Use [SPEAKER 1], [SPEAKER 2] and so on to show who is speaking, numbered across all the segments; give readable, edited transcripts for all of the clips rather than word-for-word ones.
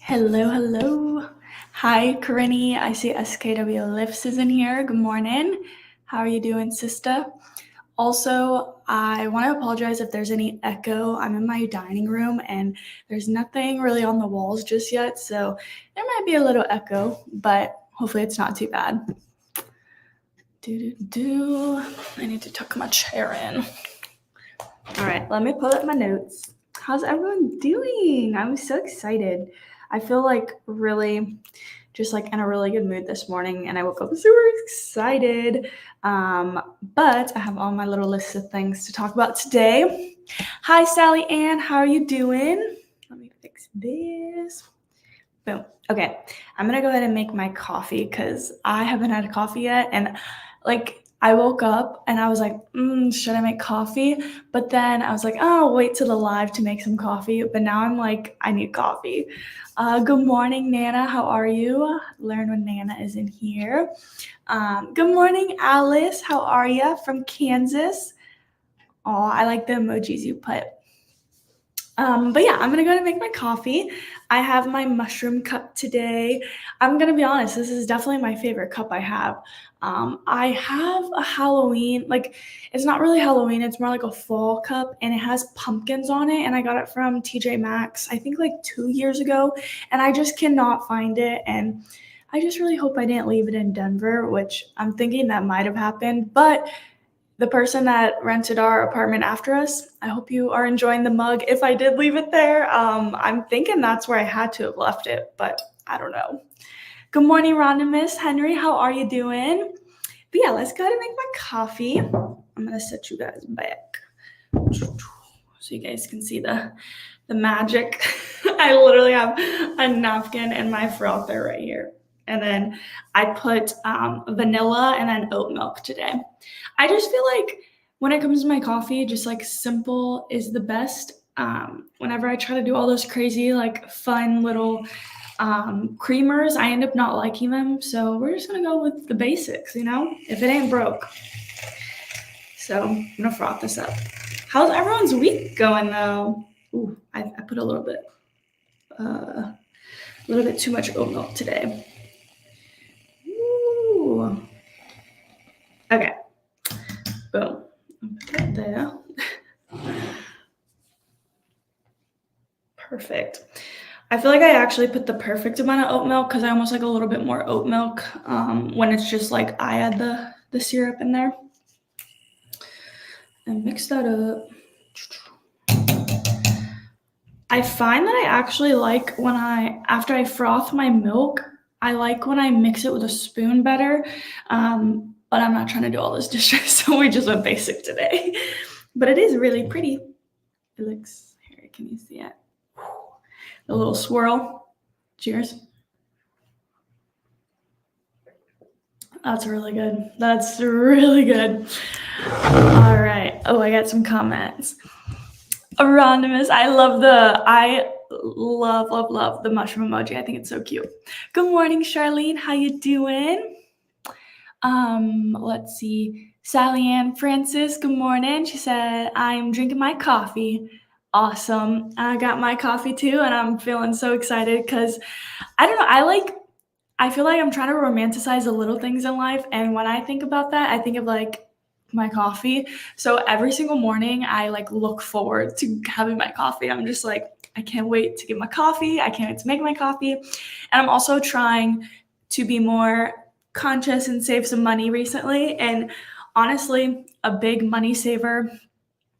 [SPEAKER 1] Hello, hello. Hi, Corinne. I see SKW Lifts is in here. Good morning. How are you doing, sister? Also, I want to apologize if there's any echo. I'm in my dining room and there's nothing really on the walls just yet, so there might be a little echo, but hopefully it's not too bad. I need to tuck my chair in. All right, let me pull up my notes. How's everyone doing? I'm so excited. I feel like really just like in a really good mood this morning and I woke up super excited. But I have all my little list of things to talk about today. Hi, Sally Ann. How are you doing? Let me fix this. Boom. Okay, I'm gonna go ahead and make my coffee because I haven't had coffee yet. And like, I woke up and I was like, should I make coffee? But then I was like, oh, I'll wait till the live to make some coffee. But now I'm like, I need coffee. Good morning, Nana. How are you? Learn when Nana is in here. Good morning, Alice. How are you? From Kansas. Oh, I like the emojis you put. But yeah, I'm gonna go to make my coffee. I have my mushroom cup today. I'm gonna be honest, this is definitely my favorite cup I have. I have a Halloween, like it's not really Halloween, it's more like a fall cup, and it has pumpkins on it. And I got it from TJ Maxx, I think like 2 years ago, and I just cannot find it. And I just really hope I didn't leave it in Denver, which I'm thinking that might have happened. But the person that rented our apartment after us, I hope you are enjoying the mug. If I did leave it there, I'm thinking that's where I had to have left it, but I don't know. Good morning, Ronimus. Henry, how are you doing? But yeah, let's go ahead and make my coffee. I'm gonna set you guys back so you guys can see the magic. I literally have a napkin and my frother right here. And then I put vanilla and then oat milk today. I just feel like when it comes to my coffee, just like simple is the best. Whenever I try to do all those crazy, like fun little creamers, I end up not liking them. So we're just gonna go with the basics, if it ain't broke. So I'm gonna froth this up. How's everyone's week going though? Ooh, I put a little bit too much oat milk today. Ooh. Okay. Boom. Put that there. Perfect. I feel like I actually put the perfect amount of oat milk because I almost like a little bit more oat milk when it's just like I add the syrup in there. And mix that up. I find that I actually like after I froth my milk, I like when I mix it with a spoon better. But I'm not trying to do all those dishes, so we just went basic today. But it is really pretty. It looks, here, can you see it? The little swirl. Cheers. That's really good. That's really good. All right. Oh, I got some comments. Anonymous, I love the mushroom emoji. I think it's so cute. Good morning, Charlene. How you doing? Let's see. Sally Ann Francis, good morning. She said, I'm drinking my coffee. Awesome. I got my coffee too, and I'm feeling so excited because I don't know, I feel like I'm trying to romanticize the little things in life, and when I think about that, I think of like my coffee. So every single morning I like look forward to having my coffee. I'm just like, I can't wait to get my coffee. I can't wait to make my coffee. And I'm also trying to be more conscious and save some money recently. And honestly, a big money saver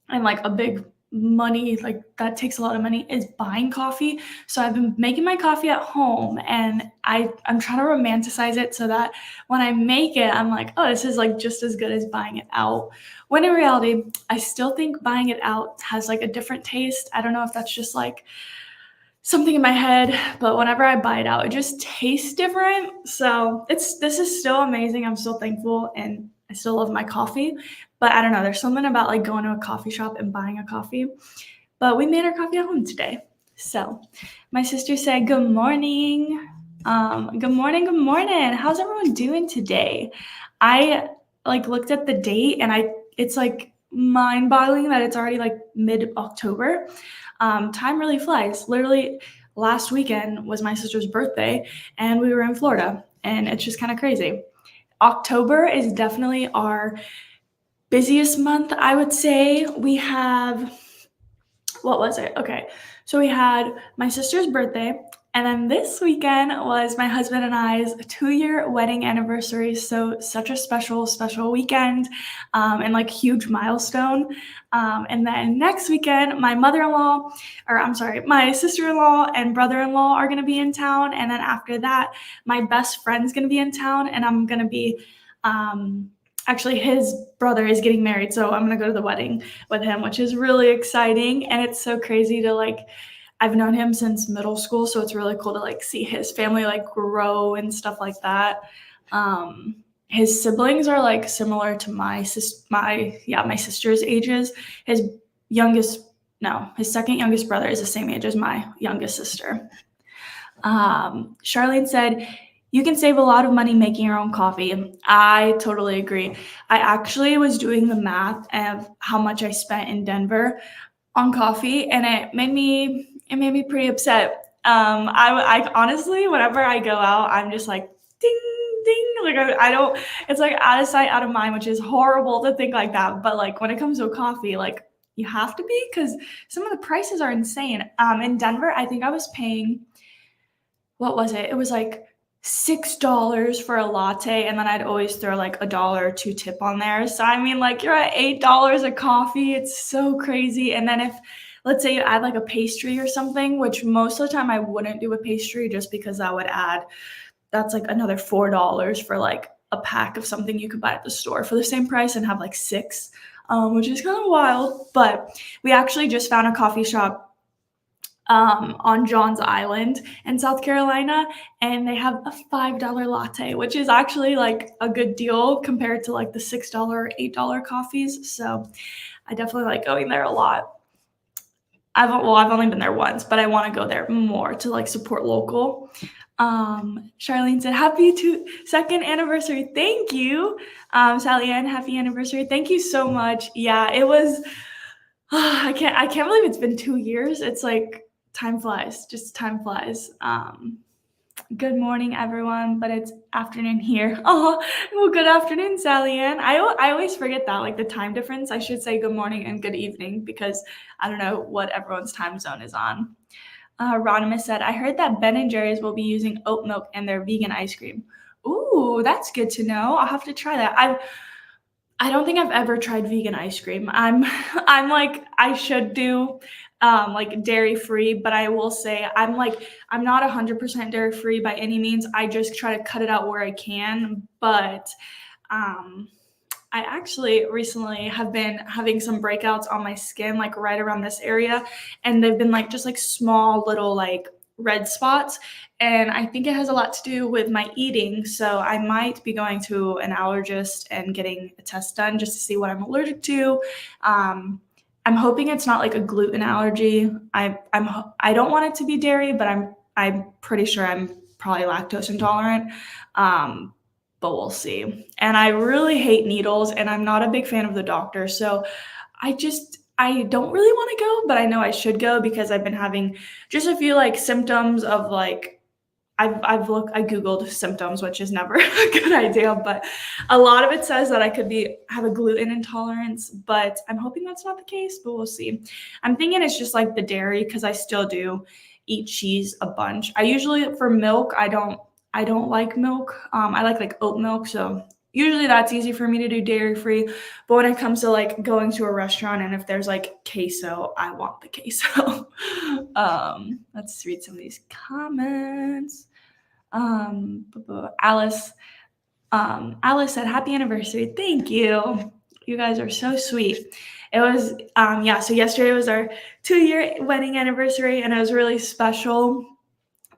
[SPEAKER 1] and like a big money, like that takes a lot of money, is buying coffee. So I've been making my coffee at home, and I'm trying to romanticize it so that when I make it, I'm like, oh, this is like just as good as buying it out. When in reality, I still think buying it out has like a different taste. I don't know if that's just like something in my head, but whenever I buy it out, it just tastes different. So this is still amazing. I'm still thankful and I still love my coffee, but I don't know. There's something about like going to a coffee shop and buying a coffee. But we made our coffee at home today. So my sister said, good morning. Good morning. Good morning. How's everyone doing today? I like looked at the date and it's like mind boggling that it's already like mid-October. Time really flies. Literally last weekend was my sister's birthday and we were in Florida, and it's just kind of crazy. October is definitely our busiest month, I would say. We have, what was it? Okay. So we had my sister's birthday, and then this weekend was my husband and I's 2-year wedding anniversary. So such a special, special weekend, and like huge milestone. And then next weekend, my mother-in-law, or I'm sorry, my sister-in-law and brother-in-law are going to be in town. And then after that, my best friend's going to be in town, and I'm going to be, actually his brother is getting married. So I'm going to go to the wedding with him, which is really exciting. And it's so crazy to like, I've known him since middle school, so it's really cool to like see his family like grow and stuff like that. His siblings are like similar to my sister's ages. His second youngest brother is the same age as my youngest sister. Charlene said, you can save a lot of money making your own coffee. I totally agree. I actually was doing the math of how much I spent in Denver on coffee, and it made me pretty upset. I honestly, whenever I go out, I'm just like ding ding, like I don't. It's like out of sight, out of mind, which is horrible to think like that. But like when it comes to coffee, like you have to be, because some of the prices are insane. In Denver, I think I was paying, what was it? It was like $6 for a latte, and then I'd always throw like $1 or $2 tip on there. So I mean, like you're at $8 a coffee. It's so crazy. And then if, let's say, you add like a pastry or something, which most of the time I wouldn't do a pastry just because that's like another $4 for like a pack of something you could buy at the store for the same price and have like 6, which is kind of wild. But we actually just found a coffee shop on Johns Island in South Carolina, and they have a $5 latte, which is actually like a good deal compared to like the $6 or $8 coffees. So I definitely like going there a lot. I've only been there once, but I want to go there more to like support local. Charlene said, happy second anniversary. Thank you. Sally Ann, happy anniversary. Thank you so much. Yeah, it was, I can't believe it's been 2 years. It's like, time flies, just time flies. Good morning, everyone, but it's afternoon here. Oh, well, good afternoon, Sally Ann. I always forget that, like the time difference. I should say good morning and good evening because I don't know what everyone's time zone is on. Ronimus said, I heard that Ben & Jerry's will be using oat milk in their vegan ice cream. Ooh, that's good to know. I'll have to try that. I don't think I've ever tried vegan ice cream. I'm like, I should do like dairy free, but I will say I'm not 100% dairy free by any means. I just try to cut it out where I can. But I actually recently have been having some breakouts on my skin, like right around this area, and they've been like just like small little like red spots, and I think it has a lot to do with my eating. So I might be going to an allergist and getting a test done just to see what I'm allergic to. I'm hoping it's not like a gluten allergy. I don't want it to be dairy, but I'm pretty sure I'm probably lactose intolerant. But we'll see. And I really hate needles, and I'm not a big fan of the doctor. So I don't really want to go, but I know I should go because I've been having just a few like symptoms of like, I Googled symptoms, which is never a good idea, but a lot of it says that I could have a gluten intolerance, but I'm hoping that's not the case, but we'll see. I'm thinking it's just like the dairy, because I still do eat cheese a bunch. I usually, for milk, I don't like milk. I like oat milk, so usually that's easy for me to do dairy free. But when it comes to like going to a restaurant and if there's like queso, I want the queso. Let's read some of these comments. Alice said, happy anniversary. Thank you. You guys are so sweet. It was, so yesterday was our 2-year wedding anniversary, and it was really special.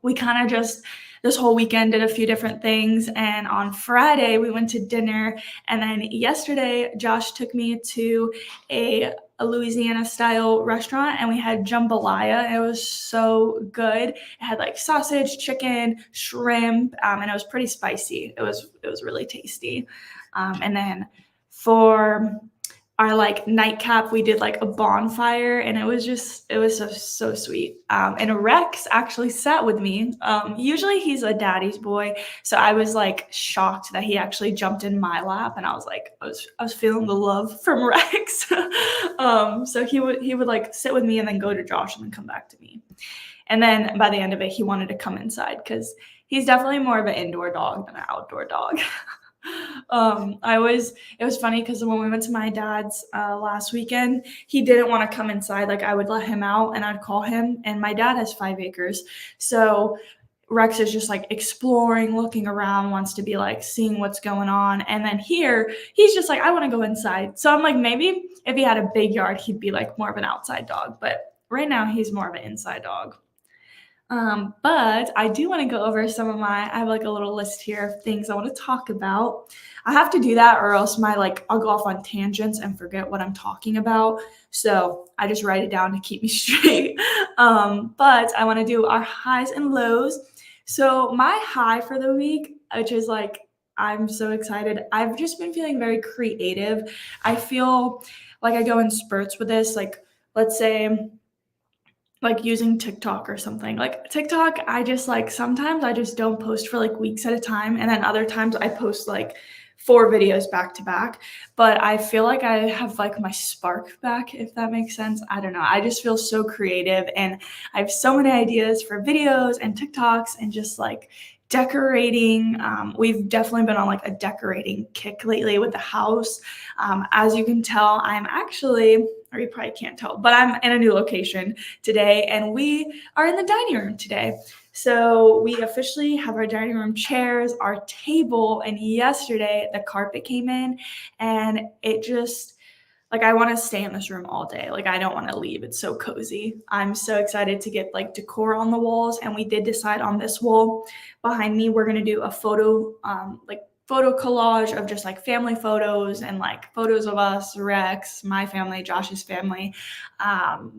[SPEAKER 1] We kind of just, this whole weekend did a few different things, and on Friday we went to dinner, and then yesterday Josh took me to a Louisiana style restaurant, and we had jambalaya. It was so good. It had like sausage, chicken, shrimp, and it was pretty spicy. It was really tasty. And then for our like nightcap, we did like a bonfire, and it was so sweet. And Rex actually sat with me. Usually he's a daddy's boy, so I was like shocked that he actually jumped in my lap, and I was like, I was feeling the love from Rex. So he would like sit with me and then go to Josh and then come back to me. And then by the end of it, he wanted to come inside because he's definitely more of an indoor dog than an outdoor dog. It was funny because when we went to my dad's last weekend, he didn't want to come inside. Like, I would let him out and I'd call him, and my dad has 5 acres. So Rex is just like exploring, looking around, wants to be like seeing what's going on. And then here, he's just like, I want to go inside. So I'm like, maybe if he had a big yard, he'd be like more of an outside dog. But right now, he's more of an inside dog. But I do want to go over I have like a little list here of things I want to talk about. I have to do that or else I'll go off on tangents and forget what I'm talking about. So I just write it down to keep me straight. But I want to do our highs and lows. So my high for the week, which is like, I'm so excited. I've just been feeling very creative. I feel like I go in spurts with this. Like, let's say, like using TikTok or something. Like TikTok, I just like sometimes I just don't post for like weeks at a time. And then other times I post like 4 videos back to back. But I feel like I have like my spark back, if that makes sense. I don't know. I just feel so creative and I have so many ideas for videos and TikToks and just like decorating. We've definitely been on like a decorating kick lately with the house. As you can tell, I'm actually, or you probably can't tell, but I'm in a new location today and we are in the dining room today. So we officially have our dining room chairs, our table, and yesterday the carpet came in and it just, like, I want to stay in this room all day. Like, I don't want to leave. It's so cozy. I'm so excited to get like decor on the walls. And we did decide on this wall behind me, we're going to do a photo collage of just like family photos and like photos of us, Rex, my family, Josh's family.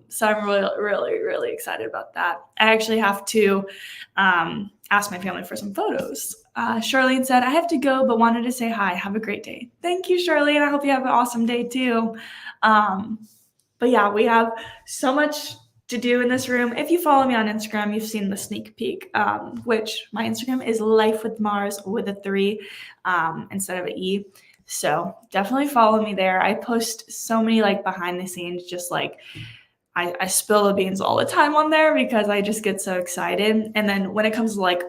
[SPEAKER 1] So I'm really excited about that. I actually have to ask my family for some photos. Charlene said, I have to go, but wanted to say hi. Have a great day. Thank you, Charlene. I hope you have an awesome day too. But yeah, we have so much to do in this room. If you follow me on Instagram, you've seen the sneak peek, which my Instagram is Life with Mars with a 3 instead of an E. So definitely follow me there. I post so many like behind the scenes, just like I spill the beans all the time on there because I just get so excited. And then when it comes to like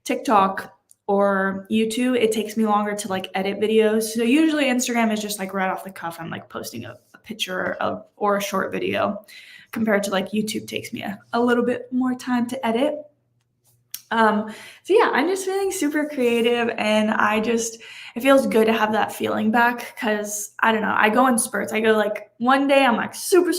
[SPEAKER 1] TikTok or YouTube, it takes me longer to like edit videos. So usually Instagram is just like right off the cuff. I'm like posting a picture of or a short video compared to like YouTube takes me a little bit more time to edit. So yeah, I'm just feeling super creative and it feels good to have that feeling back because I don't know, I go in spurts. I go like one day I'm like super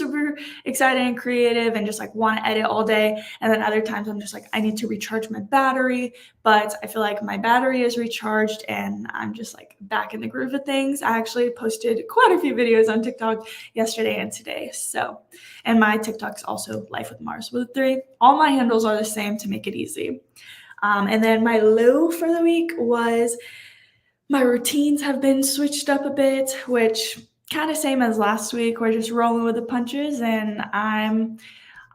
[SPEAKER 1] excited and creative and just like want to edit all day. And then other times I'm just like, I need to recharge my battery, but I feel like my battery is recharged and I'm just like back in the groove of things. I actually posted quite a few videos on TikTok yesterday and today. So, and my TikTok's also Life with Mars with a 3. All my handles are the same to make it easy. And then my low for the week was my routines have been switched up a bit, which kind of same as last week. We're just rolling with the punches, and I'm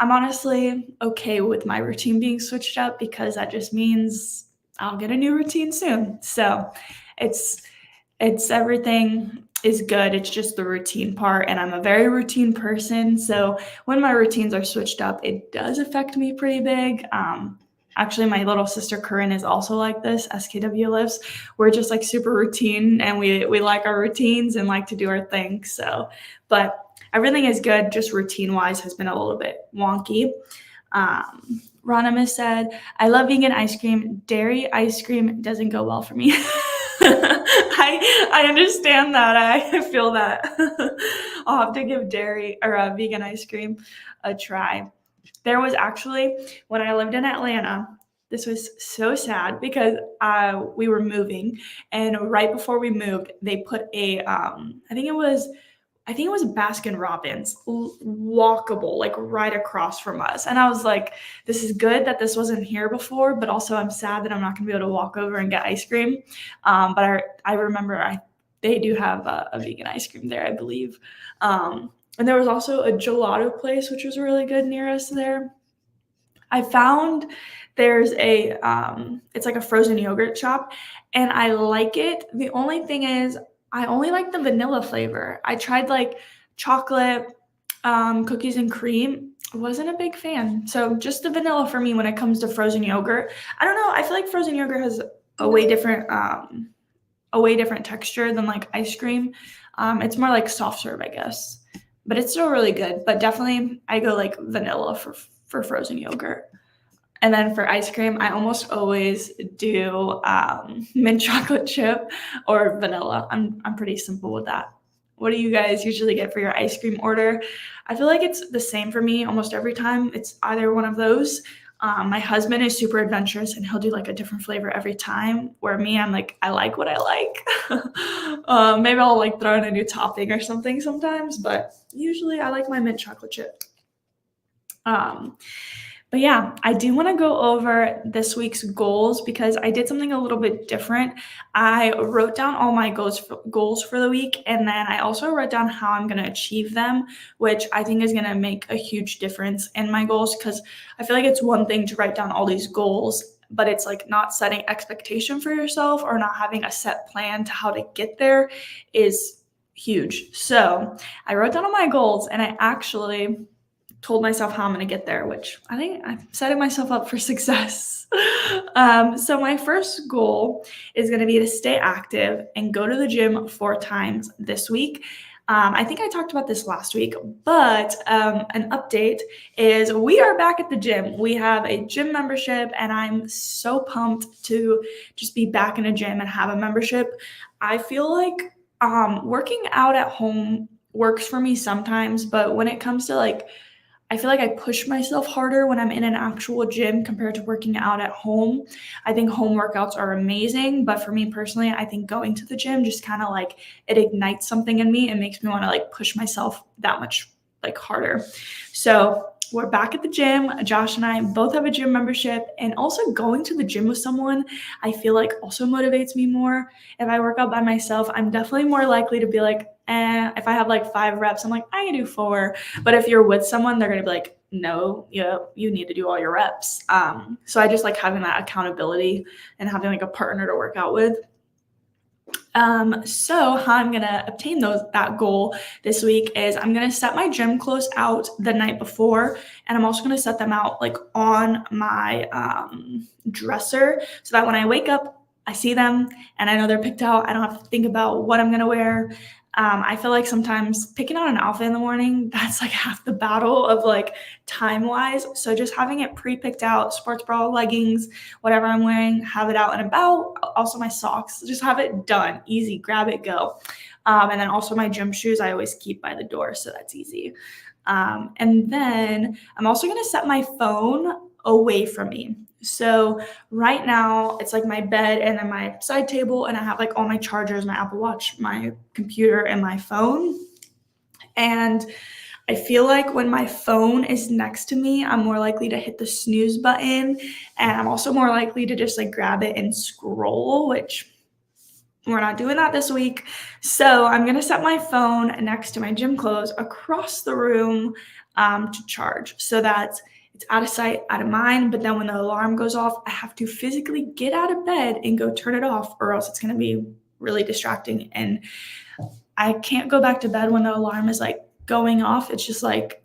[SPEAKER 1] honestly okay with my routine being switched up because that just means I'll get a new routine soon. So it's everything is good. It's just the routine part, and I'm a very routine person. So when my routines are switched up, it does affect me pretty big. Actually, my little sister Corinne is also like this. SKW lives. We're just like super routine, and we like our routines and like to do our thing. So, but everything is good. Just routine wise has been a little bit wonky. Ronimus said, "I love vegan ice cream. Dairy ice cream doesn't go well for me." I understand that. I feel that. I'll have to give dairy or vegan ice cream a try. There was actually, when I lived in Atlanta, this was so sad because we were moving, and right before we moved, they put I think it was Baskin Robbins walkable, like right across from us. And I was like, this is good that this wasn't here before, but also I'm sad that I'm not gonna be able to walk over and get ice cream. But I remember they do have a vegan ice cream there, I believe. And there was also a gelato place, which was really good near us there. I found there's it's like a frozen yogurt shop, and I like it. The only thing is, I only like the vanilla flavor. I tried like chocolate, cookies and cream. Wasn't a big fan. So just the vanilla for me when it comes to frozen yogurt. I don't know. I feel like frozen yogurt has a way different texture than like ice cream. It's more like soft serve, I guess, but it's still really good. But definitely, I go like vanilla for frozen yogurt. And then for ice cream, I almost always do mint chocolate chip or vanilla. I'm pretty simple with that. What do you guys usually get for your ice cream order? I feel like it's the same for me almost every time. It's either one of those. My husband is super adventurous and he'll do like a different flavor every time. Where me, I'm like, I like what I like. Maybe I'll like throw in a new topping or something sometimes, but usually I like my mint chocolate chip. But yeah, I do want to go over this week's goals because I did something a little bit different. I wrote down all my goals for the week, and then I also wrote down how I'm going to achieve them, which I think is going to make a huge difference in my goals because I feel like it's one thing to write down all these goals, but it's like not setting expectation for yourself or not having a set plan to how to get there is huge. So I wrote down all my goals, and I actually told myself how I'm going to get there, which I think I'm setting myself up for success. So my first goal is going to be to stay active and go to the gym 4 times this week. I think I talked about this last week, but an update is we are back at the gym. We have a gym membership, and I'm so pumped to just be back in a gym and have a membership. I feel like working out at home works for me sometimes, but when it comes to like I feel like I push myself harder when I'm in an actual gym compared to working out at home. I think home workouts are amazing, but for me personally, I think going to the gym just kind of like it ignites something in me and makes me want to like push myself that much like harder. So we're back at the gym. Josh and I both have a gym membership, and also going to the gym with someone, I feel like also motivates me more. If I work out by myself, I'm definitely more likely to be like, if I have like 5 reps, I'm like, I can do 4. But if you're with someone, they're going to be like, no, you need to do all your reps. So I just like having that accountability and having like a partner to work out with. So how I'm gonna obtain that goal this week is I'm gonna set my gym clothes out the night before, and I'm also gonna set them out like on my dresser so that when I wake up, I see them and I know they're picked out. I don't have to think about what I'm gonna wear. I feel like sometimes picking out an outfit in the morning, that's like half the battle of like time-wise. So just having it pre-picked out, sports bra, leggings, whatever I'm wearing, have it out and about. Also my socks, just have it done. Easy, grab it, go. And then also my gym shoes, I always keep by the door, so that's easy. And then I'm also gonna set my phone away from me. So right now it's like my bed and then my side table, and I have like all my chargers, my Apple Watch, my computer, and my phone. And I feel like when my phone is next to me, I'm more likely to hit the snooze button, and I'm also more likely to just like grab it and scroll, which we're not doing that this week. So I'm gonna set my phone next to my gym clothes across the room to charge so that it's out of sight, out of mind. But then when the alarm goes off, I have to physically get out of bed and go turn it off, or else it's gonna be really distracting. And I can't go back to bed when the alarm is like going off. It's just like,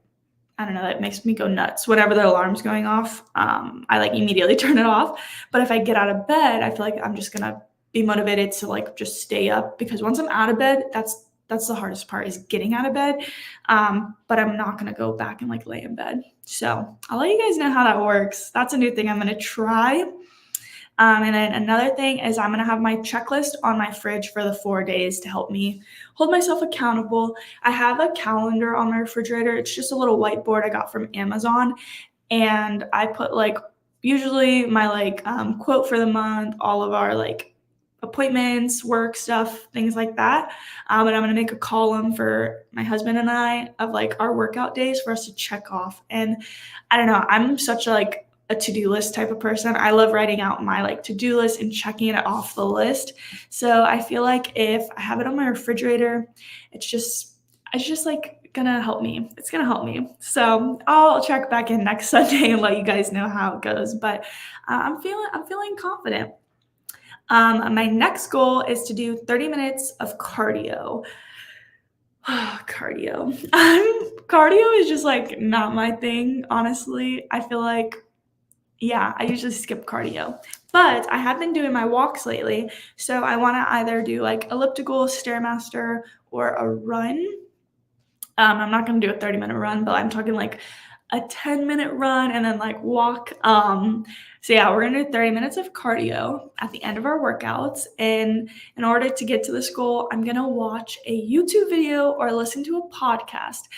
[SPEAKER 1] I don't know, that makes me go nuts. Whenever the alarm's going off, I like immediately turn it off. But if I get out of bed, I feel like I'm just gonna be motivated to like just stay up, because once I'm out of bed, that's the hardest part, is getting out of bed. But I'm not gonna go back and like lay in bed. So I'll let you guys know how that works. That's a new thing I'm gonna try. And then another thing is I'm gonna have my checklist on my fridge for the 4 days to help me hold myself accountable. I have a calendar on my refrigerator. It's just a little whiteboard I got from Amazon, and I put like usually my like quote for the month, all of our like appointments, work stuff, things like that. And I'm gonna make a column for my husband and I of like our workout days for us to check off. And I don't know, I'm such a like a to-do list type of person. I love writing out my like to-do list and checking it off the list. So I feel like if I have it on my refrigerator, it's just like gonna help me. It's gonna help me. So I'll check back in next Sunday and let you guys know how it goes. But I'm feeling confident. My next goal is to do 30 minutes of cardio. Cardio. Cardio is just like not my thing, honestly. I feel like, yeah, I usually skip cardio, but I have been doing my walks lately. So I want to either do like elliptical, Stairmaster, or a run. I'm not going to do a 30-minute run, but I'm talking like a 10-minute run and then like walk. So yeah, we're going to do 30 minutes of cardio at the end of our workouts. And in order to get to this goal, I'm going to watch a YouTube video or listen to a podcast.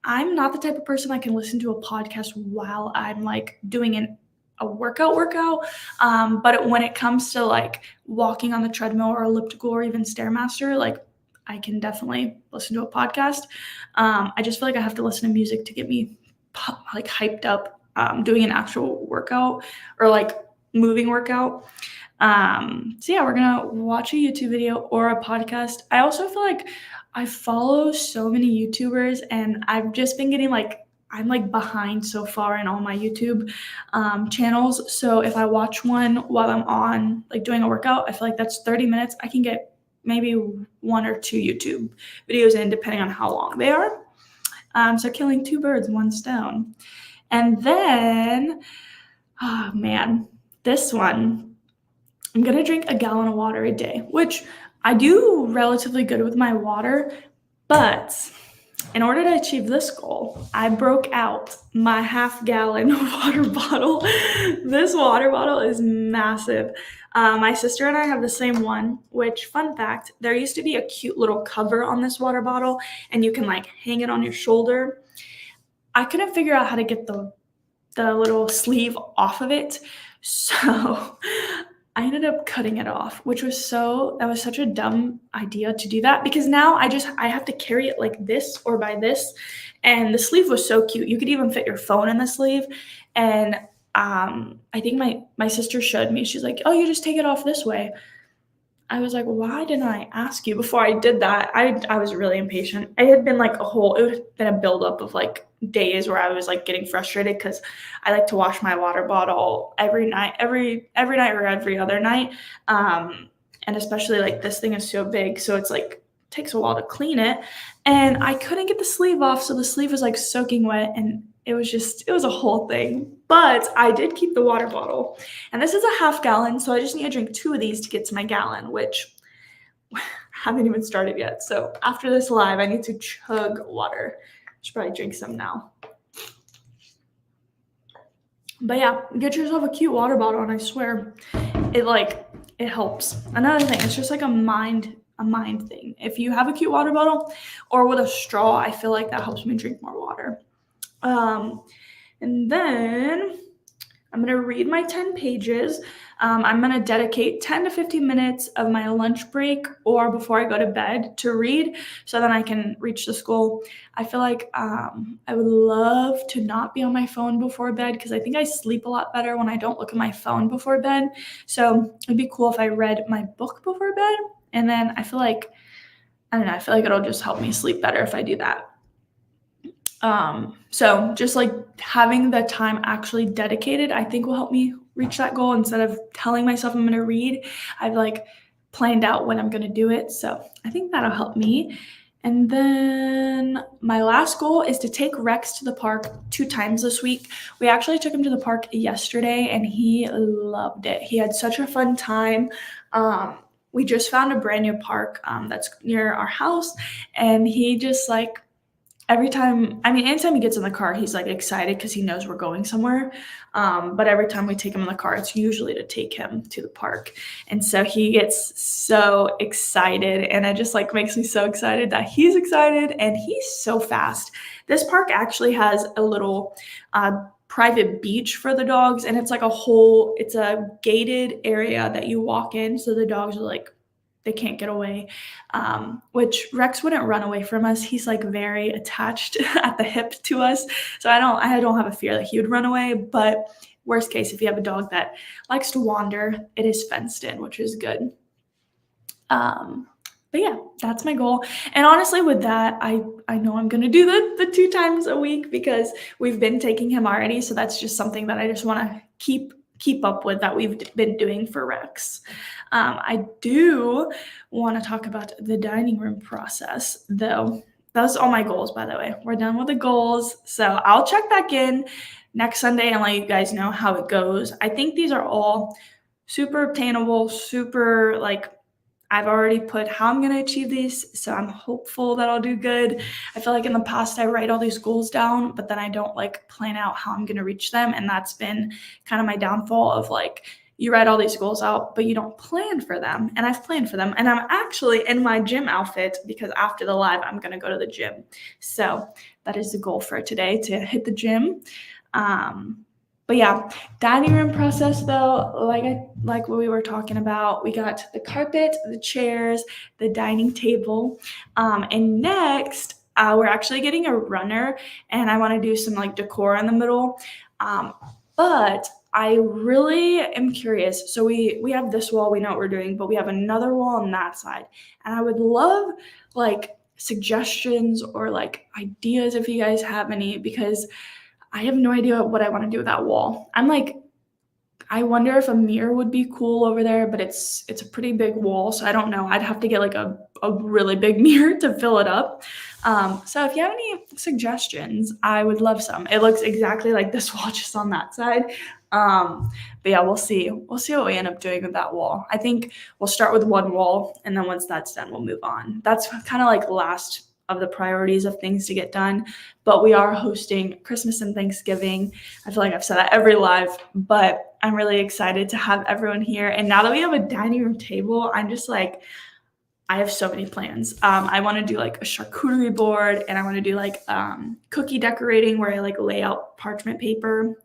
[SPEAKER 1] I'm not the type of person that can listen to a podcast while I'm like doing a workout. But when it comes to like walking on the treadmill or elliptical or even Stairmaster, like I can definitely listen to a podcast. I just feel like I have to listen to music to get me like hyped up doing an actual workout or like moving workout. So yeah, we're gonna watch a YouTube video or a podcast. I also feel like I follow so many YouTubers and I've just been getting like I'm like behind so far in all my YouTube channels. So if I watch one while I'm on like doing a workout, I feel like that's 30 minutes. I can get maybe 1 or 2 YouTube videos in, depending on how long they are. So killing 2 birds, 1 stone. And then, oh man, this one, I'm going to drink a gallon of water a day, which I do relatively good with my water, but in order to achieve this goal, I broke out my half-gallon water bottle. This water bottle is massive. My sister and I have the same one, which, fun fact, there used to be a cute little cover on this water bottle, and you can like hang it on your shoulder. I couldn't figure out how to get the little sleeve off of it, so I ended up cutting it off, which was such a dumb idea to do that, because now I have to carry it like this or by this, and the sleeve was so cute. You could even fit your phone in the sleeve, and I think my sister showed me. She's like, "Oh, you just take it off this way." I was like, why didn't I ask you before I did that? I was really impatient. It had been like it had been a buildup of like days where I was like getting frustrated because I like to wash my water bottle every night or every other night. And especially like this thing is so big, so it's like takes a while to clean it. And I couldn't get the sleeve off, so the sleeve was like soaking wet, and it was a whole thing. But I did keep the water bottle. And this is a half gallon, so I just need to drink 2 of these to get to my gallon, which I haven't even started yet. So after this live, I need to chug water. I should probably drink some now. But yeah, get yourself a cute water bottle, and I swear it helps. Another thing, it's just like a mind thing. If you have a cute water bottle or with a straw, I feel like that helps me drink more water. And then I'm going to read my 10 pages. I'm going to dedicate 10 to 15 minutes of my lunch break or before I go to bed to read so that I can reach this goal. I feel like I would love to not be on my phone before bed because I think I sleep a lot better when I don't look at my phone before bed. So it'd be cool if I read my book before bed. And then I feel like it'll just help me sleep better if I do that. So just like having the time actually dedicated, I think will help me reach that goal instead of telling myself I'm going to read. I've like planned out when I'm going to do it. So I think that'll help me. And then my last goal is to take Rex to the park 2 times this week. We actually took him to the park yesterday and he loved it. He had such a fun time. We just found a brand new park that's near our house, and he just like anytime he gets in the car, he's like excited because he knows we're going somewhere. But every time we take him in the car, it's usually to take him to the park. And so he gets so excited, and it just like makes me so excited that he's excited, and he's so fast. This park actually has a little private beach for the dogs, and it's like it's a gated area that you walk in, so the dogs are like, they can't get away, which Rex wouldn't run away from us. He's like very attached at the hip to us. So I don't have a fear that he would run away, but worst case, if you have a dog that likes to wander, it is fenced in, which is good. But yeah, that's my goal. And honestly, with that, I know I'm gonna do the 2 times a week because we've been taking him already. So that's just something that I just want to keep up with that we've been doing for Rex. I do want to talk about the dining room process, though. That's all my goals, by the way. We're done with the goals. So I'll check back in next Sunday and let you guys know how it goes. I think these are all super obtainable, super like I've already put how I'm going to achieve these, so I'm hopeful that I'll do good. I feel like in the past I write all these goals down, but then I don't like plan out how I'm going to reach them, and that's been kind of my downfall of like you write all these goals out, but you don't plan for them. And I've planned for them, and I'm actually in my gym outfit because after the live I'm going to go to the gym. So that is the goal for today, to hit the gym. But yeah, dining room process though, like what we were talking about, we got the carpet, the chairs, the dining table, and next we're actually getting a runner, and I want to do some like decor in the middle. But I really am curious. So we have this wall, we know what we're doing, but we have another wall on that side, and I would love like suggestions or like ideas if you guys have any, because I have no idea what I want to do with that wall. I'm like, I wonder if a mirror would be cool over there, but it's a pretty big wall, so I don't know. I'd have to get like a really big mirror to fill it up. So if you have any suggestions, I would love some. It looks exactly like this wall, just on that side. But yeah, we'll see. We'll see what we end up doing with that wall. I think we'll start with one wall, and then once that's done, we'll move on. That's kind of like last of the priorities of things to get done. But we are hosting Christmas and Thanksgiving. I feel like I've said that every live, but I'm really excited to have everyone here. And now that we have a dining room table, I'm just like, I have so many plans. I want to do like a charcuterie board, and I want to do like cookie decorating where I like lay out parchment paper.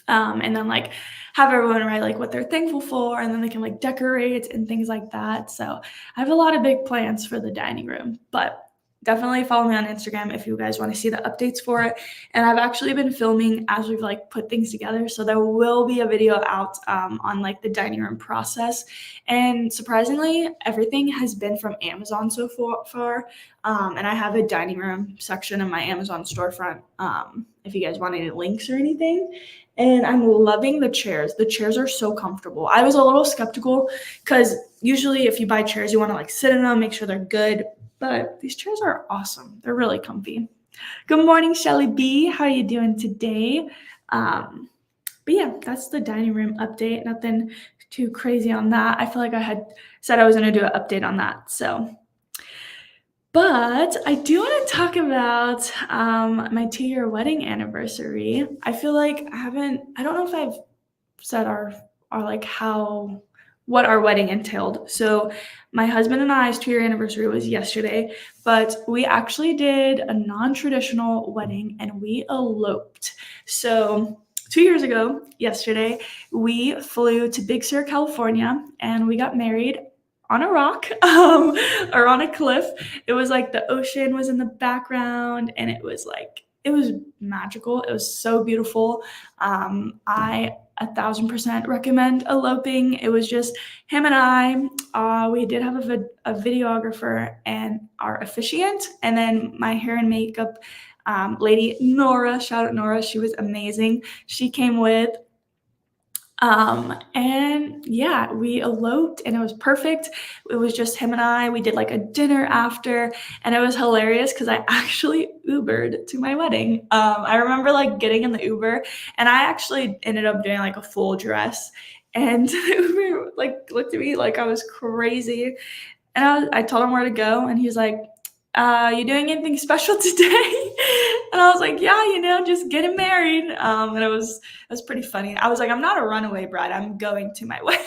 [SPEAKER 1] And then like have everyone write like what they're thankful for, and then they can like decorate and things like that. So I have a lot of big plans for the dining room, but definitely follow me on Instagram if you guys want to see the updates for it. And I've actually been filming as we've like put things together, so there will be a video out on like the dining room process. And surprisingly, everything has been from Amazon so far. And I have a dining room section in my Amazon storefront if you guys want any links or anything. And I'm loving the chairs. The chairs are so comfortable. I was a little skeptical because usually if you buy chairs, you want to like sit in them, make sure they're good. But these chairs are awesome. They're really comfy. Good morning, Shelly B. How are you doing today? But yeah, that's the dining room update. Nothing too crazy on that. I feel like I had said I was going to do an update on that. But I do want to talk about my 2-year wedding anniversary. I feel like I don't know if I've said our like what our wedding entailed. So my husband and I's 2-year anniversary was yesterday, but we actually did a non-traditional wedding, and we eloped. So 2 years ago, yesterday, we flew to Big Sur, California, and we got married on a rock or on a cliff. It was like the ocean was in the background, and it was magical. It was so beautiful. I 1,000% recommend eloping. It was just him and I. We did have a videographer and our officiant, and then my hair and makeup lady, Nora. Shout out Nora. She was amazing. She came with. And yeah, we eloped, and it was perfect. It was just him and I. We did like a dinner after, and it was hilarious because I actually Ubered to my wedding. I remember like getting in the Uber, and I actually ended up doing like a full dress, and the Uber like looked at me like I was crazy. And I told him where to go, and he's like, you doing anything special today? And I was like, yeah, just getting married. And it was pretty funny. I was like, I'm not a runaway bride. I'm going to my wedding.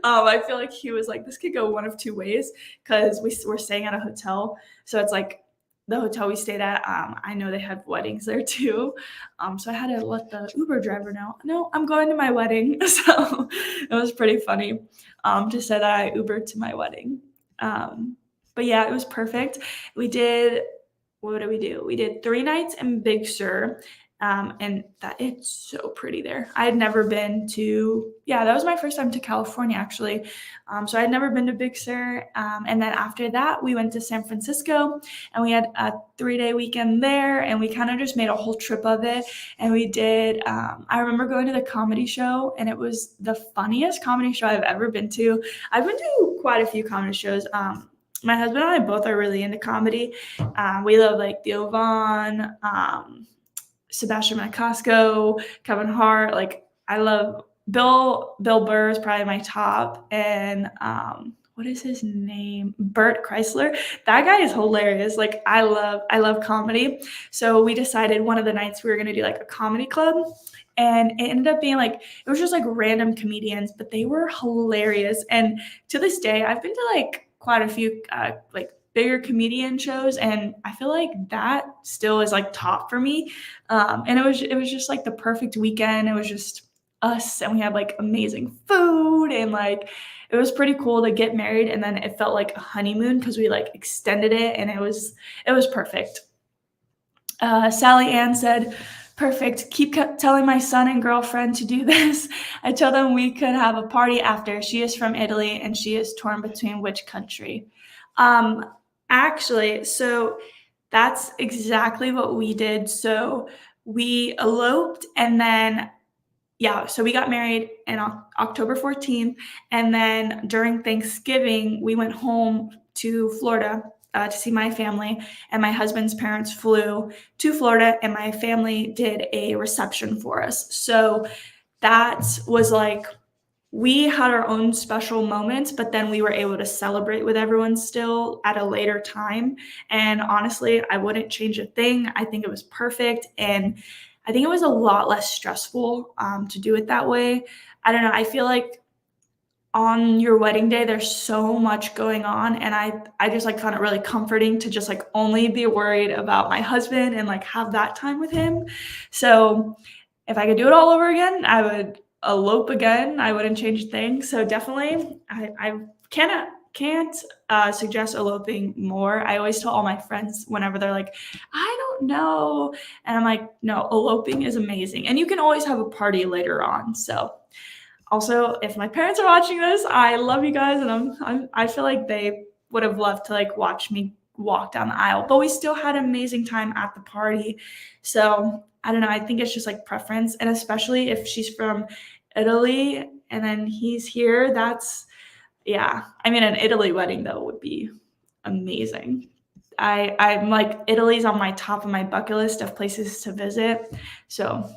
[SPEAKER 1] I feel like he was like, this could go one of two ways, because we were staying at a hotel. So it's like the hotel we stayed at, I know they had weddings there too. So I had to let the Uber driver know, no, I'm going to my wedding. So it was pretty funny to say that I Ubered to my wedding. But yeah, it was perfect. What did we do? We did 3 nights in Big Sur. And that it's so pretty there. I had never been to, yeah, that was my first time to California actually. So I had never been to Big Sur. And then after that, we went to San Francisco and we had a 3-day weekend there, and we kind of just made a whole trip of it. And we did, I remember going to the comedy show, and it was the funniest comedy show I've ever been to. I've been to quite a few comedy shows. My husband and I both are really into comedy. We love like Theo Vaughn, Sebastian Maniscalco, Kevin Hart. Like I love Bill Burr is probably my top, and what is his name? Bert Kreischer. That guy is hilarious. Like I love comedy. So we decided one of the nights we were gonna do like a comedy club. And it ended up being like it was just like random comedians, but they were hilarious. And to this day, I've been to like quite a few like bigger comedian shows, and I feel like that still is like top for me. And it was just like the perfect weekend. It was just us, and we had like amazing food, and like it was pretty cool to get married, and then it felt like a honeymoon because we like extended it, and it was perfect. Sally Ann said, perfect. Keep telling my son and girlfriend to do this. I told them we could have a party after. She is from Italy and she is torn between which country. Um, Actually, so that's exactly what we did. So we eloped, and then, yeah, so we got married on October 14th. And then during Thanksgiving, we went home to Florida to see my family. And my husband's parents flew to Florida, and my family did a reception for us. So that was like, we had our own special moments, but then we were able to celebrate with everyone still at a later time. And honestly, I wouldn't change a thing. I think it was perfect. And I think it was a lot less stressful to do it that way. I don't know. I feel like on your wedding day, there's so much going on. And I just like found it really comforting to just like only be worried about my husband and like have that time with him. So if I could do it all over again, I would elope again. I wouldn't change a thing. So definitely, I can't suggest eloping more. I always tell all my friends whenever they're like, I don't know, and I'm like, no, eloping is amazing, and you can always have a party later on. So also, if my parents are watching this, I love you guys, and I feel like they would have loved to like watch me walk down the aisle, but we still had an amazing time at the party. So I don't know. I think it's just like preference, and especially if she's from Italy and then he's here, that's yeah. I mean, an Italy wedding though would be amazing. I'm like Italy's on my top of my bucket list of places to visit. So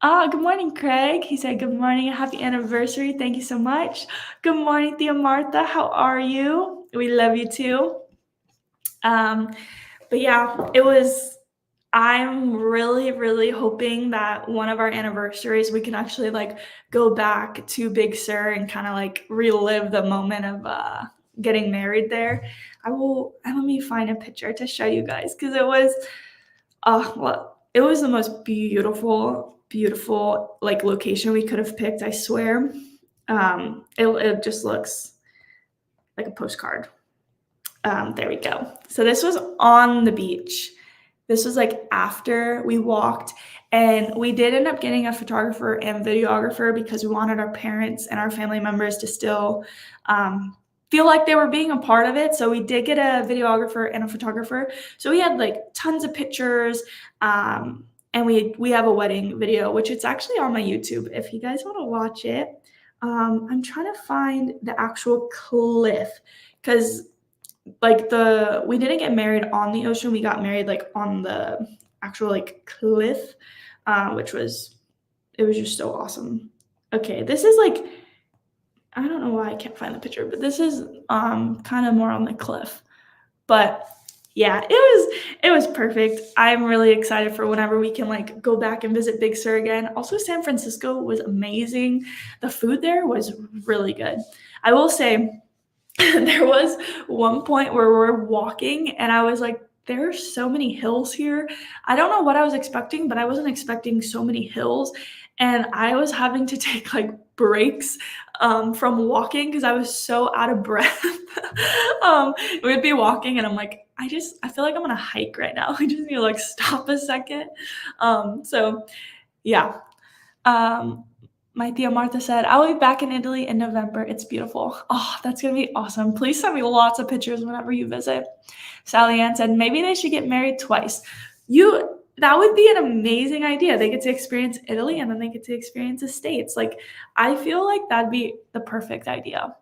[SPEAKER 1] good morning, Craig. He said, good morning. Happy anniversary. Thank you so much. Good morning, Thea Martha. How are you? We love you too. But yeah, I'm really, really hoping that one of our anniversaries, we can actually like go back to Big Sur and kind of like relive the moment of getting married there. Let me find a picture to show you guys, because it was the most beautiful like location we could have picked, I swear. It just looks like a postcard. There we go. So this was on the beach. This was like after we walked, and we did end up getting a photographer and videographer because we wanted our parents and our family members to still feel like they were being a part of it. So we did get a videographer and a photographer. So we had like tons of pictures, and we have a wedding video, which it's actually on my YouTube if you guys want to watch it. I'm trying to find the actual cliff, because like we didn't get married on the ocean. We got married like on the actual like cliff, it was just so awesome. Okay, this is like, I don't know why I can't find the picture, but this is kind of more on the cliff. But yeah, it was perfect. I'm really excited for whenever we can like go back and visit Big Sur again. Also, San Francisco was amazing. The food there was really good. I will say, there was one point where we're walking and I was like, there are so many hills here. I don't know what I was expecting, but I wasn't expecting so many hills. And I was having to take like breaks from walking because I was so out of breath. We'd be walking and I'm like I feel like I'm on a hike right now. I just need to like stop a second. So yeah. Um, my Tia Martha said, I'll be back in Italy in November. It's beautiful. Oh, that's gonna be awesome. Please send me lots of pictures whenever you visit. Sally Ann said, maybe they should get married twice. That would be an amazing idea. They get to experience Italy and then they get to experience the States. Like, I feel like that'd be the perfect idea.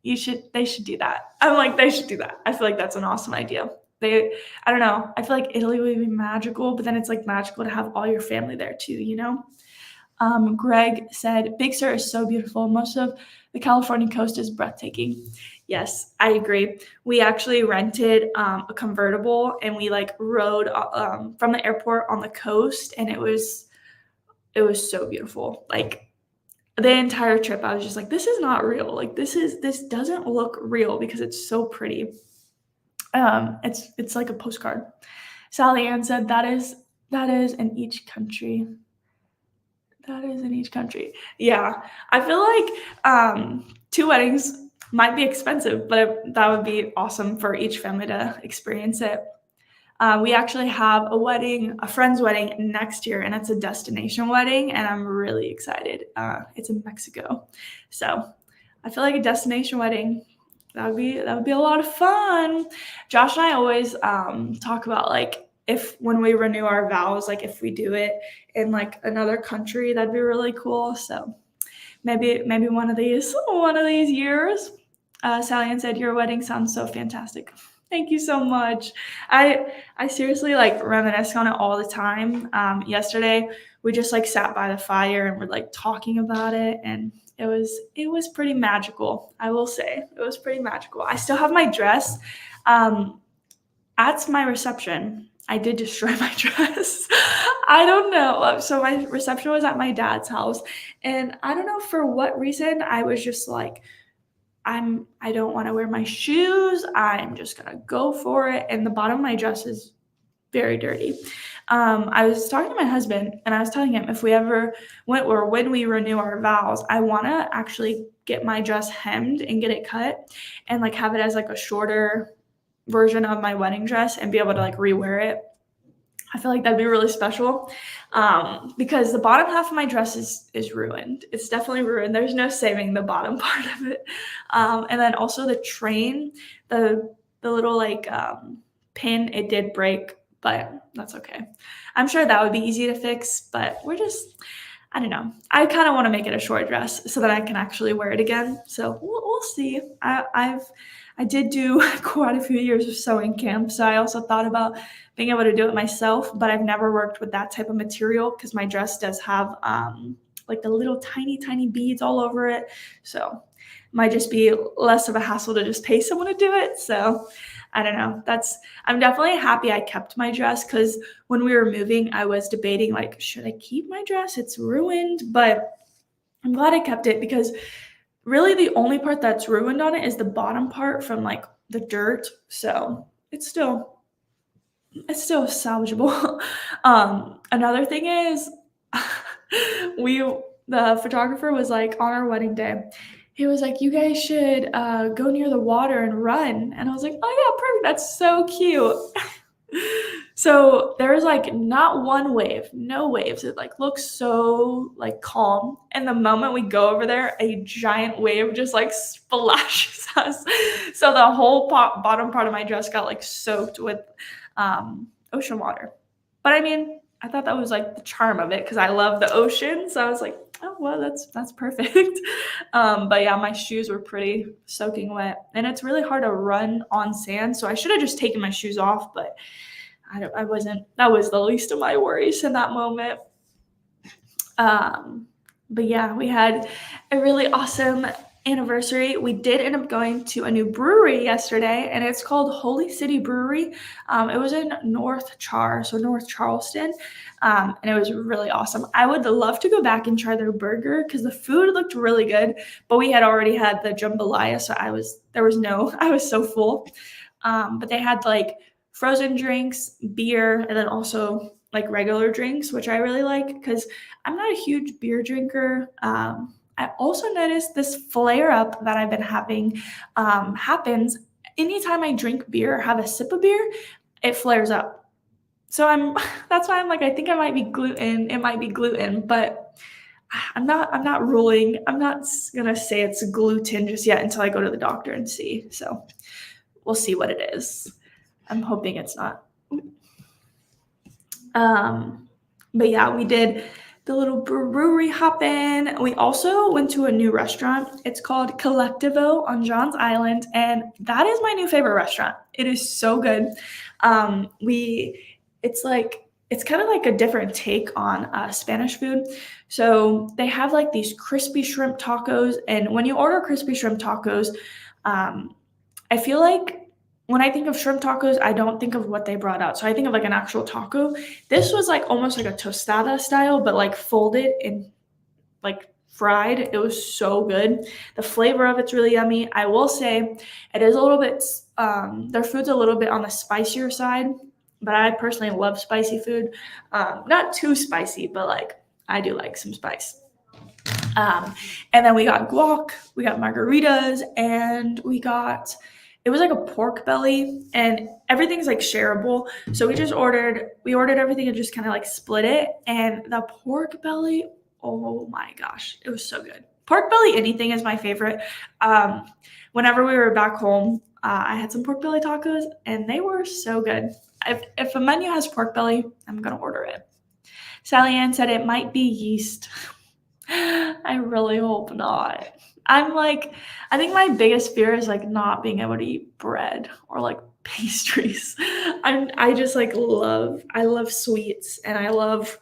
[SPEAKER 1] They should do that. I'm like, they should do that. I feel like that's an awesome idea. I don't know. I feel like Italy would be magical, but then it's like magical to have all your family there too, you know? Greg said, Big Sur is so beautiful. Most of the California coast is breathtaking. Yes, I agree. We actually rented a convertible and we like rode from the airport on the coast, and it was so beautiful. Like the entire trip, I was just like, this is not real. Like this doesn't look real because it's so pretty. It's like a postcard. Sally Ann said that is in each country. That is in each country. Yeah. I feel like 2 weddings might be expensive, but that would be awesome for each family to experience it. We actually have a friend's wedding next year, and it's a destination wedding, and I'm really excited. It's in Mexico. So I feel like a destination wedding, that would be a lot of fun. Josh and I always talk about like when we renew our vows, like if we do it in like another country, that'd be really cool. So maybe one of these years. Sally Ann said, your wedding sounds so fantastic. Thank you so much. I seriously like reminisce on it all the time. Yesterday we just like sat by the fire and we're like talking about it, and it was pretty magical. I will say it was pretty magical. I still have my dress. At my reception, I did destroy my dress. I don't know. So my reception was at my dad's house, and I don't know for what reason. I was just like, I don't want to wear my shoes. I'm just gonna go for it. And the bottom of my dress is very dirty. I was talking to my husband and I was telling him if we ever when we renew our vows, I want to actually get my dress hemmed and get it cut and like have it as like a shorter version of my wedding dress and be able to like rewear it. I feel like that'd be really special because the bottom half of my dress is ruined. It's definitely ruined. There's no saving the bottom part of it. And then also the train, the little like pin, it did break, but that's okay. I'm sure that would be easy to fix, but I don't know. I kind of want to make it a short dress so that I can actually wear it again. So we'll see. I did do quite a few years of sewing camp, so I also thought about being able to do it myself, but I've never worked with that type of material because my dress does have like the little tiny beads all over it. So it might just be less of a hassle to just pay someone to do it. So I don't know. I'm definitely happy I kept my dress because when we were moving, I was debating like, should I keep my dress? It's ruined, but I'm glad I kept it because really the only part that's ruined on it is the bottom part from like the dirt. So it's still salvageable. Another thing is the photographer was like on our wedding day, he was like, you guys should go near the water and run. And I was like, oh yeah, perfect. That's so cute. So there's like not one wave, no waves. It like looks so like calm. And the moment we go over there, a giant wave just like splashes us. So the whole bottom part of my dress got like soaked with ocean water. But I mean, I thought that was like the charm of it because I love the ocean. So I was like, oh well, that's perfect. But yeah, my shoes were pretty soaking wet, and it's really hard to run on sand. So I should have just taken my shoes off, but I wasn't. That was the least of my worries in that moment. But yeah, we had a really awesome anniversary. We did end up going to a new brewery yesterday, and it's called Holy City Brewery. It was in North Charleston, and it was really awesome. I would love to go back and try their burger because the food looked really good, but we had already had the jambalaya, so I was so full. But they had like frozen drinks, beer, and then also like regular drinks, which I really like because I'm not a huge beer drinker. I also noticed this flare up that I've been having happens anytime I drink beer or have a sip of beer, it flares up. So that's why I'm like, I think I might be gluten. It might be gluten, but I'm not ruling. I'm not gonna say it's gluten just yet until I go to the doctor and see. So we'll see what it is. I'm hoping it's not. But yeah, we did the little brewery hop in. We also went to a new restaurant. It's called Collectivo on Johns Island, and that is my new favorite restaurant. It is so good. It's kind of like a different take on Spanish food. So they have like these crispy shrimp tacos, and when you order crispy shrimp tacos, I feel like when I think of shrimp tacos, I don't think of what they brought out. So I think of like an actual taco. This was like almost like a tostada style, but like folded and like fried. It was so good. The flavor of it's really yummy. I will say it is a little bit, their food's a little bit on the spicier side, but I personally love spicy food. Not too spicy, but like I do like some spice. And then we got guac, we got margaritas, and it was like a pork belly, and everything's like shareable. So we ordered everything and just kind of like split it. And the pork belly, oh my gosh, it was so good. Pork belly, anything is my favorite. Whenever we were back home, I had some pork belly tacos, and they were so good. If a menu has pork belly, I'm gonna order it. Sally Ann said it might be yeast. I really hope not. I think my biggest fear is like not being able to eat bread or like pastries. I just like I love sweets, and I love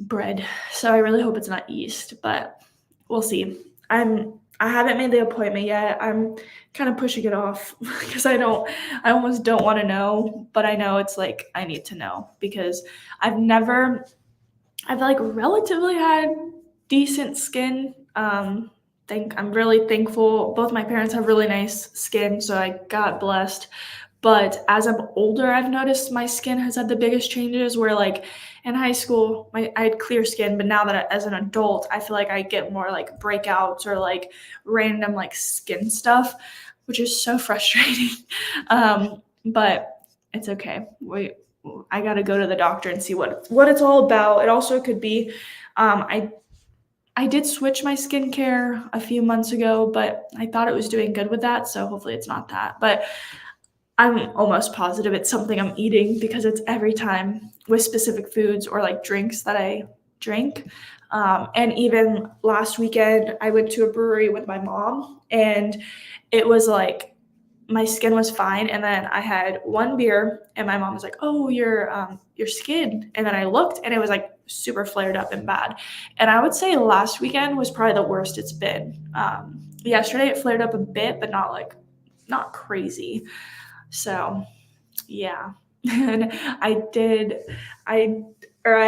[SPEAKER 1] bread. So I really hope it's not yeast, but we'll see. I haven't made the appointment yet. I'm kind of pushing it off because I almost don't want to know, but I know it's like I need to know because I've like relatively had decent skin. I'm really thankful. Both my parents have really nice skin, so I got blessed. But as I'm older, I've noticed my skin has had the biggest changes where like in high school, I had clear skin, but now that as an adult, I feel like I get more like breakouts or like random like skin stuff, which is so frustrating. But it's okay. I got to go to the doctor and see what it's all about. It also could be, I did switch my skincare a few months ago, but I thought it was doing good with that. So hopefully it's not that, but I'm almost positive it's something I'm eating because it's every time with specific foods or like drinks that I drink. And even last weekend, I went to a brewery with my mom, and it was like my skin was fine, and then I had one beer, and my mom was like, "Oh, your skin," and then I looked, and it was like super flared up and bad. And I would say last weekend was probably the worst it's been. Yesterday it flared up a bit, but not crazy. So, yeah. And I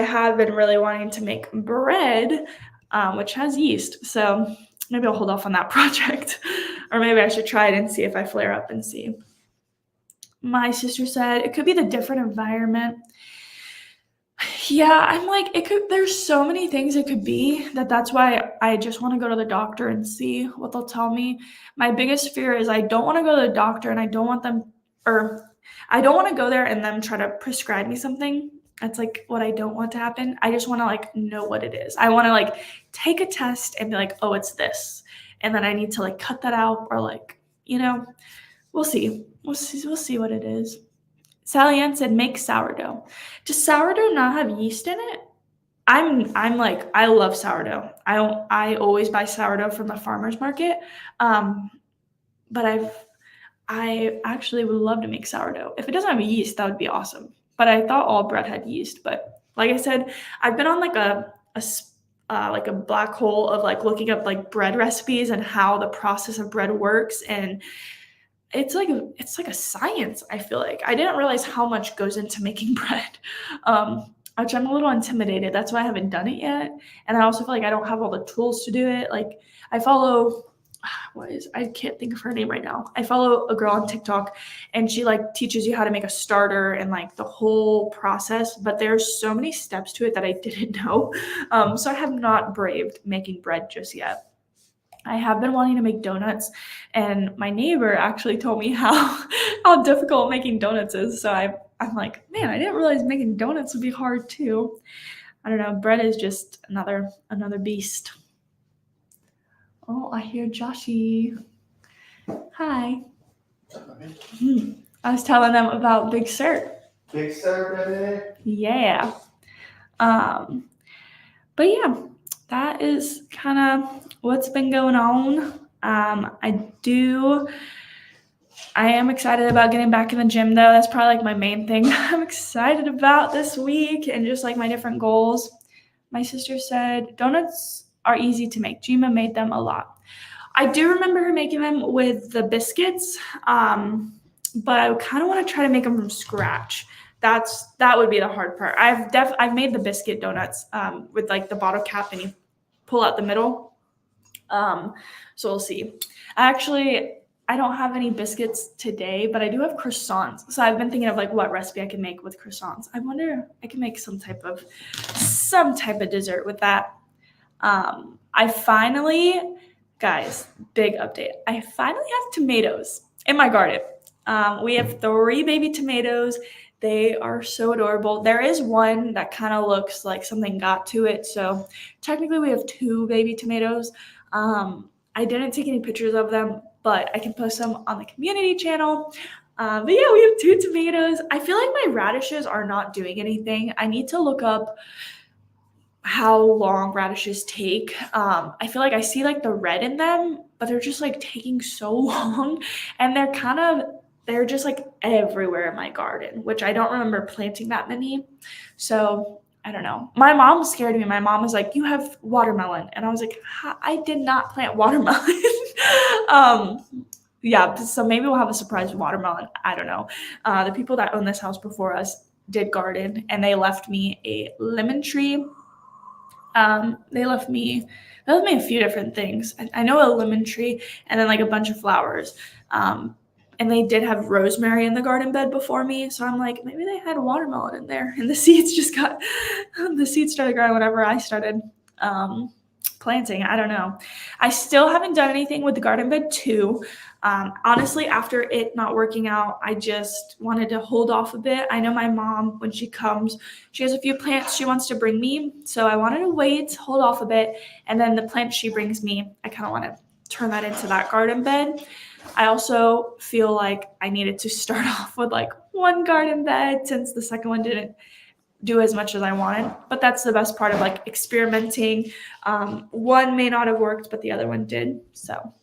[SPEAKER 1] have been really wanting to make bread, which has yeast. So maybe I'll hold off on that project. Or maybe I should try it and see if I flare up and see. My sister said it could be the different environment. Yeah, I'm like, there's so many things it could be that's why I just want to go to the doctor and see what they'll tell me. My biggest fear is I don't want to go to the doctor and I don't want to go there and them try to prescribe me something. That's like what I don't want to happen. I just want to like know what it is. I want to like take a test and be like, oh, it's this. And then I need to like cut that out or like, we'll see. We'll see what it is. Sally Ann said, make sourdough. Does sourdough not have yeast in it? I'm like, I love sourdough. I always buy sourdough from the farmer's market. But I actually would love to make sourdough. If it doesn't have yeast, that would be awesome. But I thought all bread had yeast. But like I said, I've been on like a black hole of like looking up like bread recipes and how the process of bread works, and it's like a science. I feel like I didn't realize how much goes into making bread, which I'm a little intimidated. That's why I haven't done it yet, and I also feel like I don't have all the tools to do it. Like I follow, I can't think of her name right now. I follow a girl on TikTok, and she like teaches you how to make a starter and like the whole process. But there's so many steps to it that I didn't know, so I have not braved making bread just yet. I have been wanting to make donuts, and my neighbor actually told me how difficult making donuts is. So I'm like, man, I didn't realize making donuts would be hard too. I don't know. Bread is just another beast. Oh, I hear Joshy. Hi. I was telling them about Big Sur.
[SPEAKER 2] Big Sur, baby.
[SPEAKER 1] Yeah. But yeah, that is kind of what's been going on. I am excited about getting back in the gym though. That's probably like my main thing I'm excited about this week, and just like my different goals. My sister said donuts are easy to make. Jima made them a lot. I do remember her making them with the biscuits, but I kind of want to try to make them from scratch. That would be the hard part. I've made the biscuit donuts with like the bottle cap and you pull out the middle. So we'll see. I don't have any biscuits today, but I do have croissants. So I've been thinking of like what recipe I can make with croissants. I wonder if I can make some type of dessert with that. Guys, big update. I finally have tomatoes in my garden. We have 3 baby tomatoes. They are so adorable. There is one that kind of looks like something got to it. So technically we have 2 baby tomatoes. I didn't take any pictures of them, but I can post them on the community channel. But yeah, we have 2 tomatoes. I feel like my radishes are not doing anything. I need to look up how long radishes take. I feel like I see like the red in them, but they're just like taking so long, and they're just like everywhere in my garden, which I don't remember planting that many. So I don't know. My mom was scared of me. My mom was like, "You have watermelon," and I was like, "I did not plant watermelon." Yeah, so maybe we'll have a surprise watermelon. I don't know. The people that own this house before us did garden, and they left me a lemon tree. They left me a few different things. I know a lemon tree and then like a bunch of flowers. And they did have rosemary in the garden bed before me. So I'm like, maybe they had a watermelon in there, and the seeds started growing whenever I started planting. I don't know. I still haven't done anything with the garden bed too. Honestly, after it not working out, I just wanted to hold off a bit. I know my mom, when she comes, she has a few plants she wants to bring me. So I wanted to wait, hold off a bit. And then the plants she brings me, I kind of want to turn that into that garden bed. I also feel like I needed to start off with like 1 garden bed since the second one didn't do as much as I wanted. But that's the best part of like experimenting. One may not have worked, but the other one did. So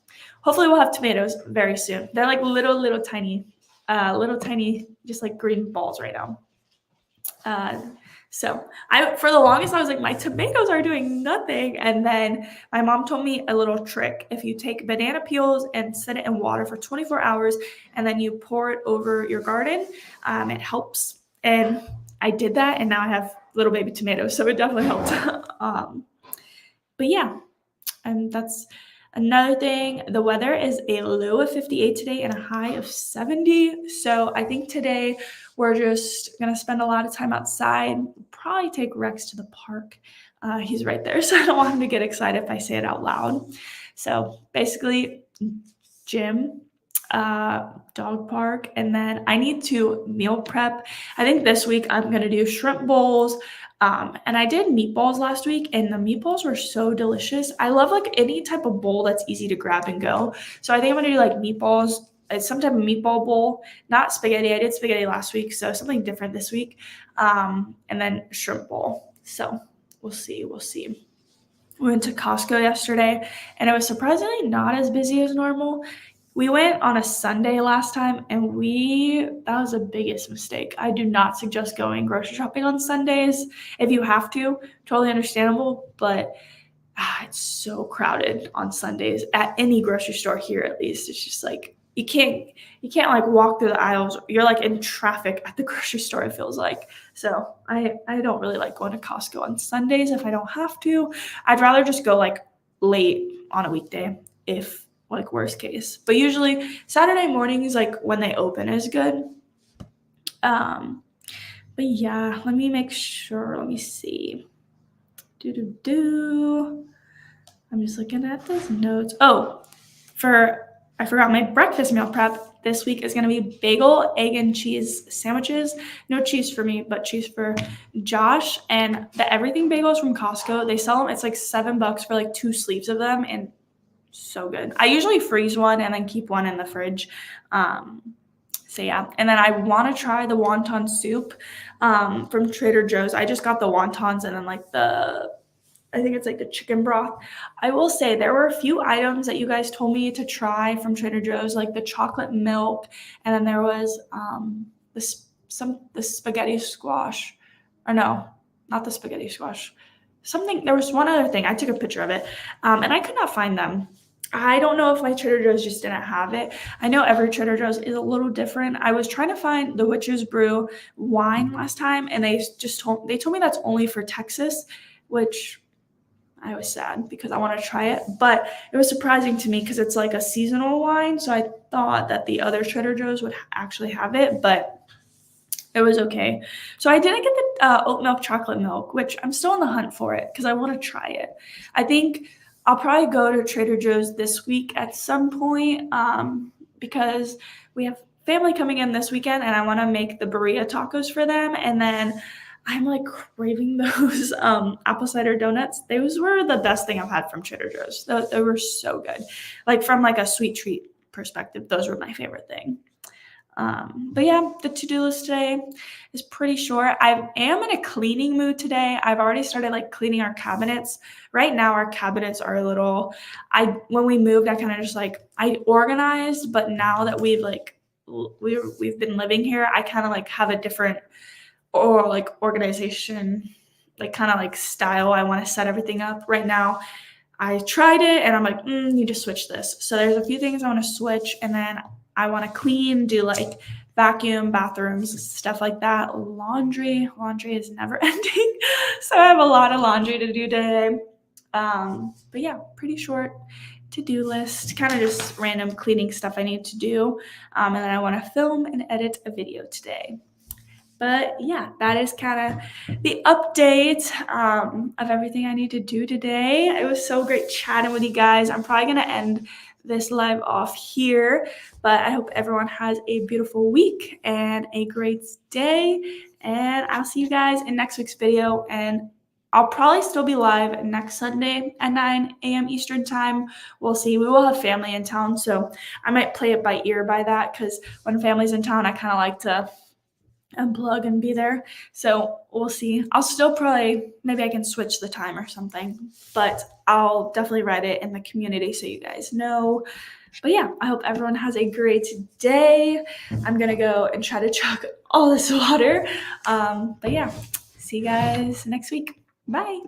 [SPEAKER 1] hopefully we'll have tomatoes very soon. They're like little tiny, just like green balls right now. So for the longest, I was like, my tomatoes are doing nothing. And then my mom told me a little trick. If you take banana peels and set it in water for 24 hours, and then you pour it over your garden, it helps. And I did that, and now I have little baby tomatoes. So it definitely helped. But yeah, and that's another thing. The weather is a low of 58 today and a high of 70. So I think today we're just going to spend a lot of time outside. Probably take Rex to the park. He's right there, so I don't want him to get excited if I say it out loud. So basically, gym, dog park, and then I need to meal prep. I think this week I'm going to do shrimp bowls. And I did meatballs last week, and the meatballs were so delicious. I love like any type of bowl that's easy to grab and go. So I think I'm going to do like meatballs. It's some type of meatball bowl, not spaghetti. I did spaghetti last week, so something different this week. And then shrimp bowl. So we'll see. We went to Costco yesterday, and it was surprisingly not as busy as normal. We went on a Sunday last time, and that was the biggest mistake. I do not suggest going grocery shopping on Sundays. If you have to, totally understandable, but it's so crowded on Sundays at any grocery store here, at least. It's just like you can't like walk through the aisles. You're like in traffic at the grocery store, it feels like. So I don't really like going to Costco on Sundays if I don't have to. I'd rather just go like late on a weekday if like worst case. But usually Saturday mornings, like when they open, is good. But yeah, let me make sure. Let me see. I'm I'm just looking at those notes. Oh, I forgot my breakfast meal prep this week is going to be bagel, egg, and cheese sandwiches. No cheese for me, but cheese for Josh. And the everything bagels from Costco, they sell them. It's like $7 for like 2 sleeves of them, and so good. I usually freeze one and then keep one in the fridge. So yeah, and then I want to try the wonton soup from Trader Joe's. I just got the wontons and then like I think it's like the chicken broth. I will say there were a few items that you guys told me to try from Trader Joe's, like the chocolate milk, and then there was the spaghetti squash, or no, not the spaghetti squash. Something. There was one other thing. I took a picture of it, and I could not find them. I don't know if my Trader Joe's just didn't have it. I know every Trader Joe's is a little different. I was trying to find the Witch's Brew wine last time, and they told me that's only for Texas, which I was sad because I want to try it. But it was surprising to me because it's like a seasonal wine, so I thought that the other Trader Joe's would actually have it, but it was okay. So I didn't get the oat milk chocolate milk, which I'm still on the hunt for it because I want to try it. I think I'll probably go to Trader Joe's this week at some point because we have family coming in this weekend and I want to make the burrito tacos for them. And then I'm like craving those apple cider donuts. Those were the best thing I've had from Trader Joe's. They were so good. Like from like a sweet treat perspective, those were my favorite thing. But yeah, the to-do list today is pretty short. I am in a cleaning mood today. I've already started like cleaning our cabinets. Right now our cabinets are a little, when we moved, I kind of just like, I organized, but now that we've been living here, I kind of like have a different or like organization, like kind of like style. I want to set everything up right now. I tried it and I'm like, need to switch this. So there's a few things I want to switch, and then I want to clean, do like vacuum, bathrooms, stuff like that. Laundry is never ending. So I have a lot of laundry to do today. But yeah, pretty short to-do list, kind of just random cleaning stuff I need to do. And then I want to film and edit a video today. But yeah, that is kind of the update of everything I need to do today. It was so great chatting with you guys. I'm probably going to end this live off here, but I hope everyone has a beautiful week and a great day. And I'll see you guys in next week's video. And I'll probably still be live next Sunday at 9 a.m. Eastern time. We'll see. We will have family in town, so I might play it by ear by that, because when family's in town, I kind of like to unplug and be there. So we'll see. I'll still probably, maybe I can switch the time or something, but I'll definitely write it in the community so you guys know. But yeah, I hope everyone has a great day. I'm gonna go and try to chug all this water. But yeah, see you guys next week. Bye.